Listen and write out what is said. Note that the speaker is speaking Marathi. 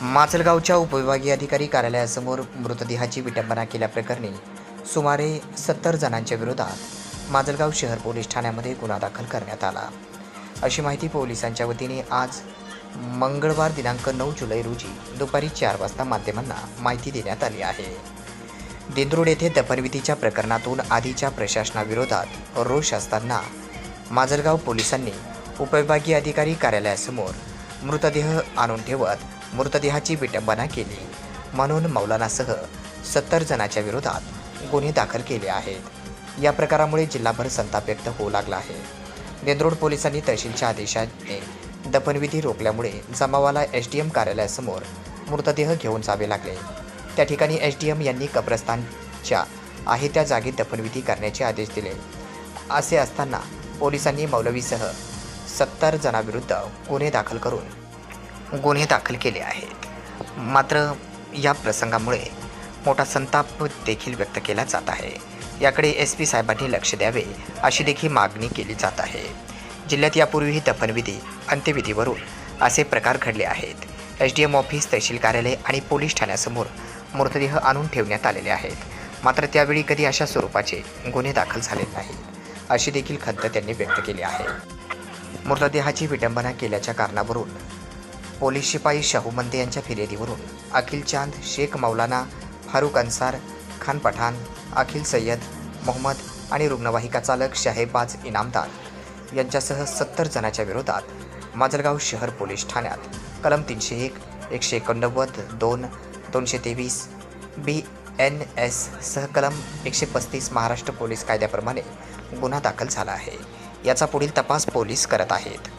माजलगावच्या उपविभागीय अधिकारी कार्यालयासमोर मृतदेहाची विटंबना केल्याप्रकरणी सुमारे 70 जणांच्या विरोधात माजलगाव शहर पोलीस ठाण्यामध्ये गुन्हा दाखल करण्यात आला, अशी माहिती पोलिसांच्या वतीने आज मंगळवार दिनांक 9 जुलै रोजी दुपारी 4 वाजता माध्यमांना माहिती देण्यात आली आहे। दिंद्रोड येथे दफनविधीच्या प्रकरणातून आधीच्या प्रशासनाविरोधात रोष असताना माजलगाव पोलिसांनी उपविभागीय अधिकारी कार्यालयासमोर मृतदेह आणून ठेवत मृतदेहाची विटंबना केली म्हणून मौलानासह 70 जणांच्या विरोधात गुन्हे दाखल केले आहेत। या प्रकारामुळे जिल्हाभर संताप व्यक्त होऊ लागला आहे। दिंद्रोड पोलिसांनी तहसीलच्या आदेशाने दफनविधी रोखल्यामुळे जमावाला एसडीएम कार्यालयासमोर मृतदेह घेऊन जावे लागले। त्या ठिकाणी एसडीएम यांनी कब्रस्तानच्या आहे त्या जागी दफनविधी करण्याचे आदेश दिले। असे असताना पोलिसांनी मौलवीसह 70 जणांविरुद्ध गुन्हे दाखल केले आहेत। मात्र या प्रसंगामुळे मोठा संताप देखील व्यक्त केला जात आहे। याकडे एसपी साहेबांनी लक्ष द्यावे अशी देखील मागणी केली जात आहे। जिल्ह्यात यापूर्वीही दफनविधी अंत्यविधीवरून असे प्रकार घडले आहेत। एसडीएम ऑफिस, तहसील कार्यालय आणि पोलीस ठाण्यासमोर मृतदेह आणून ठेवण्यात आलेले आहेत। मात्र त्यावेळी कधी अशा स्वरूपाचे गुन्हे दाखल झाले नाहीत अशी देखील खंत त्यांनी व्यक्त केली आहे। मृतदेहाची विटंबना केल्याच्या कारणावरून पोलीस शिपाई शाहू मंदे यांच्या फिर्यादीवरून अखिल चांद, शेख मौलाना, फारुख अन्सार, खान पठाण, अखिल सय्यद, मोहम्मद आणि रुग्णवाहिका चालक शाहेबाज इनामदार यांच्यासह 70 जणांच्या विरोधात माजलगाव शहर पोलीस ठाण्यात कलम 301, 189, 2, 223 BNS सह कलम 135 महाराष्ट्र पोलीस कायद्याप्रमाणे गुन्हा दाखल झाला आहे। याचा पुढील तपास पोलीस करत आहेत।